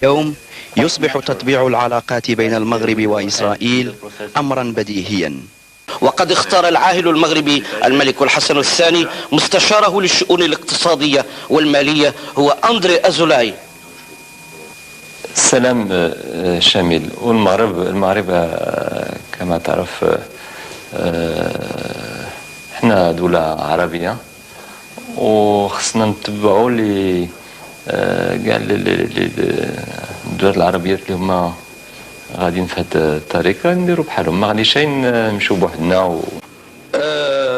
اليوم يصبح تطبيع العلاقات بين المغرب وإسرائيل أمرا بديهيا. وقد اختار العاهل المغربي الملك الحسن الثاني مستشاره للشؤون الاقتصادية والمالية هو أندري أزولاي. السلام شامل. والمغرب كما تعرف احنا دولة عربية وخصنا نتبعوا كاع الدول العربيات اللي هما غاديين في هذا الطريق نديروا بحالهم، ما غاديش نمشيو بوحدنا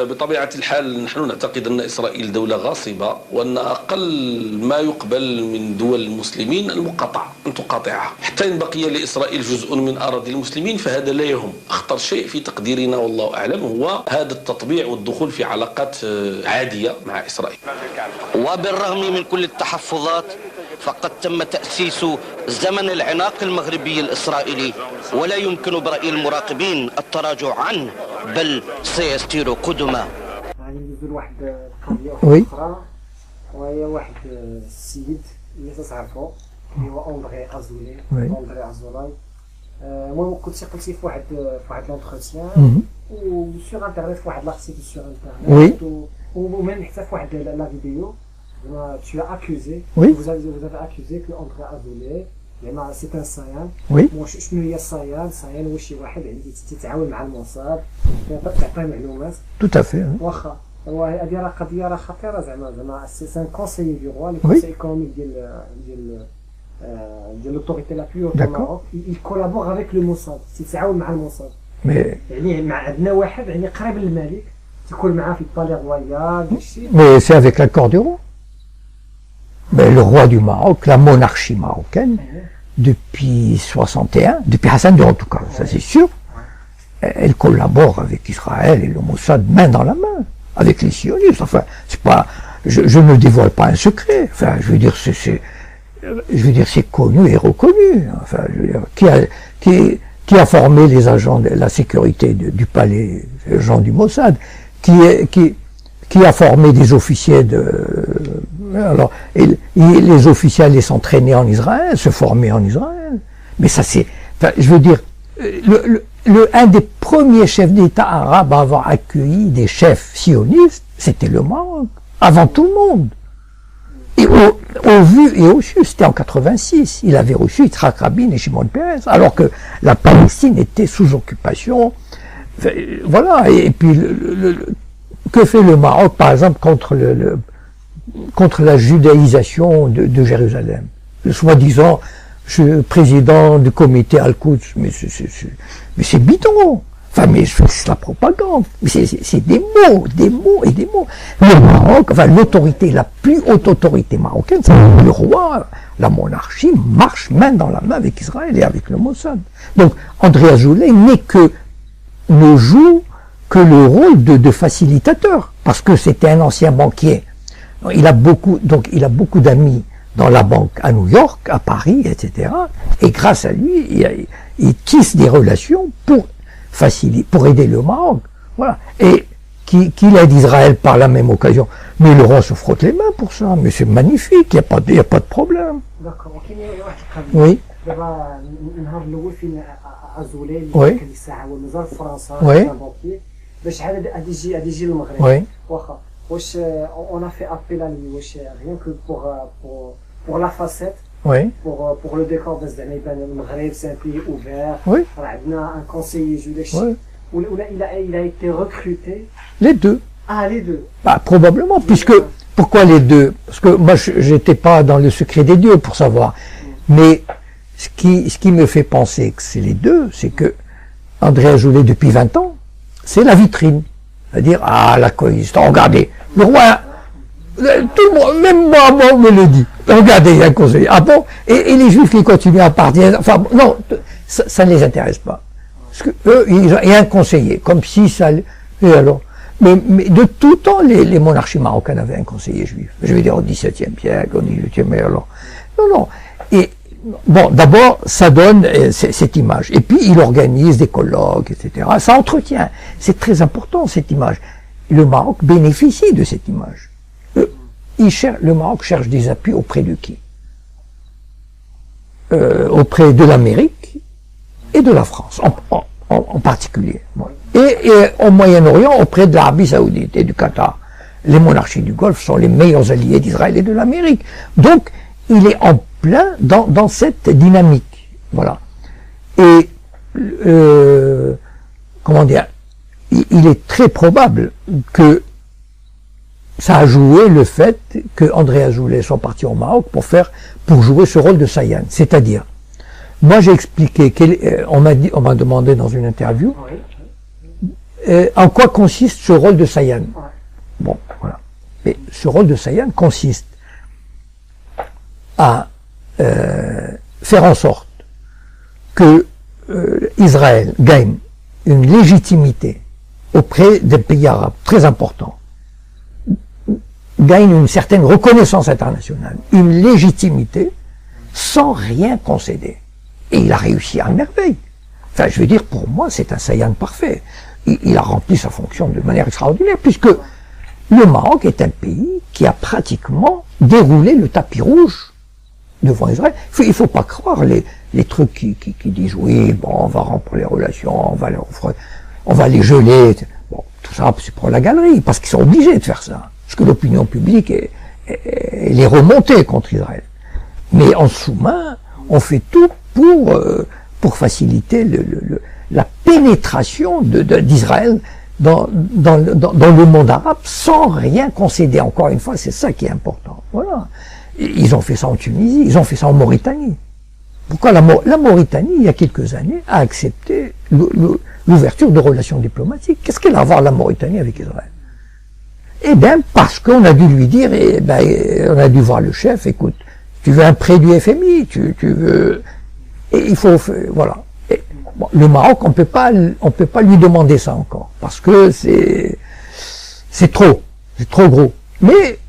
بطبيعة الحال نحن نعتقد أن إسرائيل دولة غاصبة، وأن أقل ما يقبل من دول المسلمين المقاطعة، أن تقاطعها حتى إن بقي لإسرائيل جزء من أراضي المسلمين فهذا لا يهم. أخطر شيء في تقديرنا والله أعلم هو هذا التطبيع والدخول في علاقات عادية مع إسرائيل. وبالرغم من كل التحفظات فقد تم تأسيس زمن العناق المغربي الإسرائيلي، ولا يمكن برأي المراقبين التراجع عنه بل سيسير قدما. غادي ندوزو لواحد القضية أخرى وهي واحد السيد اللي تعرفو اللي هو أندري أزولاي. أندري أزولاي المهم كنتي قلتي في واحد لونتروتيان وسور انترنت في واحد لارتيكل سور انترنت ومن حتى في واحد لا فيديو tu as accusé, vous avez accusé que André Azoulay c'est un sayan. شنو هي الصيان؟ صيان هو شي واحد اللي تيتعاون مع الموساد تعطيه معلومات. Tout à fait. واخا هو هذه راه قضيه راه خطيره زعما سي ان كونسيي دو روا، لو كونسيي ايكونوميك ديال لوتوريتي لا بلو au Maroc. il collabore avec le Mossad، تيتعاون مع الموساد. يعني مع عندنا واحد يعني قريب للملك تيكون معاه في البالي رويال داكشي. Mais c'est avec l'accord du roi. Mais le roi du Maroc, la monarchie marocaine, depuis 61, depuis Hassan II en tout cas, ça c'est sûr, elle collabore avec Israël et le Mossad main dans la main, avec les sionistes. Enfin, c'est pas, je ne dévoile pas un secret. Enfin, je veux dire, c'est connu et reconnu. Enfin, je veux dire, qui a formé les agents de la sécurité du palais, les gens du Mossad, qui a formé des officiers alors, les officiers allaient s'entraîner en Israël, se former en Israël. Mais ça c'est, enfin, je veux dire, un des premiers chefs d'État arabes à avoir accueilli des chefs sionistes, c'était le Maroc, avant tout le monde. Et au vu et au su, c'était en 86, il avait reçu Yitzhak Rabin et Shimon Peres, alors que la Palestine était sous occupation. Voilà, et puis que fait le Maroc, par exemple, contre la judaïsation de Jérusalem? Le soi-disant président du comité Al-Quds, mais c'est bidon. Enfin, mais c'est la propagande. C'est des mots et des mots. Le Maroc, enfin, l'autorité, la plus haute autorité marocaine, c'est le roi. La monarchie marche main dans la main avec Israël et avec le Mossad. Donc, André Azoulay ne joue que le rôle de facilitateur, parce que c'était un ancien banquier. Il a beaucoup d'amis dans la banque à New York, à Paris, etc. Et grâce à lui, il tisse des relations pour aider le Maroc. Voilà. Et qu'il aide Israël par la même occasion. Mais le roi se frotte les mains pour ça. Mais c'est magnifique, il n'y a pas de problème. D'accord. Oui. Oui. Oui. On a fait appel à lui rien que pour la facette. Oui. Pour le décor de le Maghreb, c'est un pays ouvert. Oui. On a un conseiller juif. Oui. Il a été recruté. Les deux. Ah, les deux. Bah, probablement, pourquoi les deux? Parce que moi, j'étais pas dans le secret des dieux pour savoir. Mais ce qui me fait penser que c'est les deux, c'est que André Azoulay, depuis 20 ans, c'est la vitrine. C'est-à-dire, la coalition, regardez, le roi, tout le monde, même moi, on me le dit. Regardez, il y a un conseiller. Ah bon? Et les juifs qui continuent à partir, enfin, non, ça ne les intéresse pas. Parce que eux, il y a un conseiller, comme si ça, et alors, mais de tout temps, les monarchies marocaines avaient un conseiller juif. Je veux dire, au XVIIe siècle, au XVIIIe, mais alors, non. Et, bon, d'abord, ça donne cette image. Et puis, il organise des colloques, etc. Ça entretient. C'est très important, cette image. Le Maroc bénéficie de cette image. Le Maroc cherche des appuis auprès de qui? auprès de l'Amérique et de la France, en particulier. Et au Moyen-Orient, auprès de l'Arabie Saoudite et du Qatar. Les monarchies du Golfe sont les meilleurs alliés d'Israël et de l'Amérique. Donc, il est en plein dans cette dynamique. Voilà. Et, comment dire, il est très probable que ça a joué le fait que André Azoulay soit parti au Maroc pour jouer ce rôle de Sayan. C'est-à-dire, moi j'ai expliqué, on m'a demandé dans une interview, en quoi consiste ce rôle de Sayan. Bon, voilà. Mais ce rôle de Sayan consiste à faire en sorte que Israël gagne une légitimité auprès des pays arabes très importants, gagne une certaine reconnaissance internationale, une légitimité sans rien concéder. Et il a réussi à merveille. Enfin, je veux dire, pour moi, c'est un Sayan parfait. Il a rempli sa fonction de manière extraordinaire, puisque le Maroc est un pays qui a pratiquement déroulé le tapis rouge devant Israël. Il faut pas croire les trucs qui disent oui, bon, on va rompre les relations, on va les geler. Bon, tout ça, c'est pour la galerie, parce qu'ils sont obligés de faire ça. Parce que l'opinion publique elle est remontée contre Israël. Mais en sous-main, on fait tout pour faciliter la pénétration d'Israël dans le monde arabe sans rien concéder. Encore une fois, c'est ça qui est important. Voilà. Ils ont fait ça en Tunisie, ils ont fait ça en Mauritanie. Pourquoi la Mauritanie, il y a quelques années, a accepté l'ouverture de relations diplomatiques? Qu'est-ce qu'elle a à voir la Mauritanie avec Israël? Eh bien, parce qu'on a dû lui dire, on a dû voir le chef, écoute, tu veux un prêt du FMI, tu veux... Et il faut... Voilà. Et, bon, le Maroc, on peut pas lui demander ça encore, parce que c'est trop gros. Mais,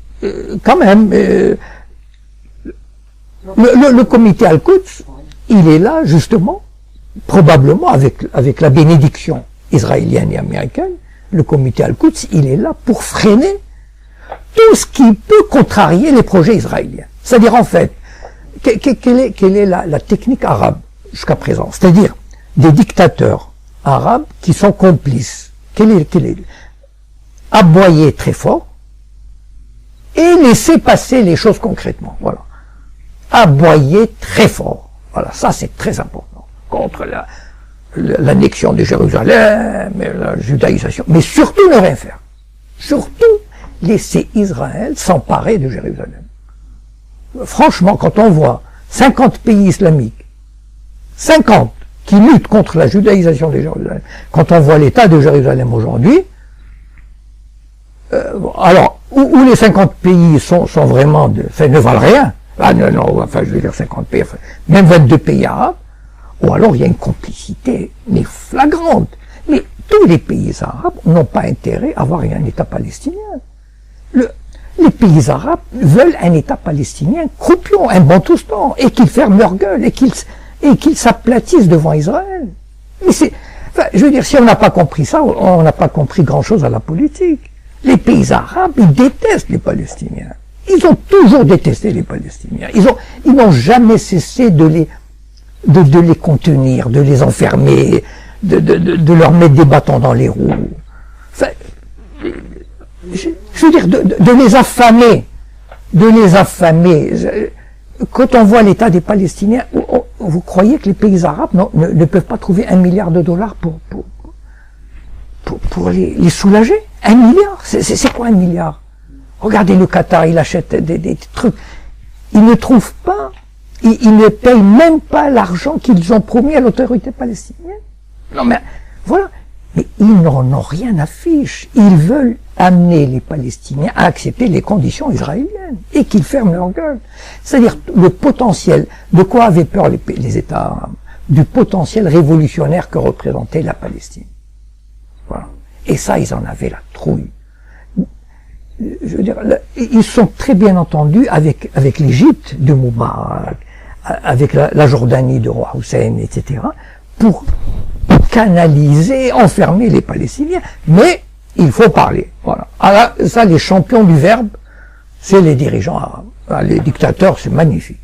quand même, le comité Al-Quds, il est là, justement, probablement avec la bénédiction israélienne et américaine. Le comité Al-Quds, il est là pour freiner tout ce qui peut contrarier les projets israéliens. C'est-à-dire, en fait, quelle est la technique arabe jusqu'à présent? C'est-à-dire, des dictateurs arabes qui sont complices. Aboyer très fort et laisser passer les choses concrètement. Voilà. Aboyer très fort. Voilà, ça c'est très important. Contre l'annexion de Jérusalem, la judaïsation, mais surtout ne rien faire. Surtout laisser Israël s'emparer de Jérusalem. Franchement, quand on voit 50 pays islamiques, 50 qui luttent contre la judaïsation de Jérusalem, quand on voit l'état de Jérusalem aujourd'hui, alors, où les 50 pays sont vraiment ne valent rien, je veux dire 50 pays, même 22 pays arabes, ou alors il y a une complicité, mais flagrante. Mais tous les pays arabes n'ont pas intérêt à avoir un État palestinien. Les pays arabes veulent un État palestinien croupion, un bantoustan, et qu'ils ferment leur gueule, et qu'ils s'aplatissent devant Israël. Mais je veux dire, si on n'a pas compris ça, on n'a pas compris grand-chose à la politique. Les pays arabes, ils détestent les Palestiniens. Ils ont toujours détesté les Palestiniens. Ils n'ont jamais cessé de les contenir, de les enfermer, de leur mettre des bâtons dans les roues. Enfin, je veux dire, de les affamer. Quand on voit l'état des Palestiniens, vous croyez que les pays arabes ne peuvent pas trouver $1 milliard pour les soulager? 1 milliard? C'est quoi 1 milliard? Regardez le Qatar, il achète des trucs. Ils ne trouvent pas, ils ne payent même pas l'argent qu'ils ont promis à l'autorité palestinienne. Non mais, voilà. Mais ils n'en ont rien à fiche. Ils veulent amener les Palestiniens à accepter les conditions israéliennes et qu'ils ferment leur gueule. C'est-à-dire le potentiel, de quoi avaient peur les États arabes? Du potentiel révolutionnaire que représentait la Palestine. Voilà. Et ça, ils en avaient la trouille. Je veux dire, ils sont très bien entendus avec l'Égypte de Moubarak, avec la Jordanie de Roi Hussein, etc., pour canaliser, enfermer les Palestiniens. Mais il faut parler. Voilà. Alors, ça, les champions du verbe, c'est les dirigeants arabes. Les dictateurs, c'est magnifique.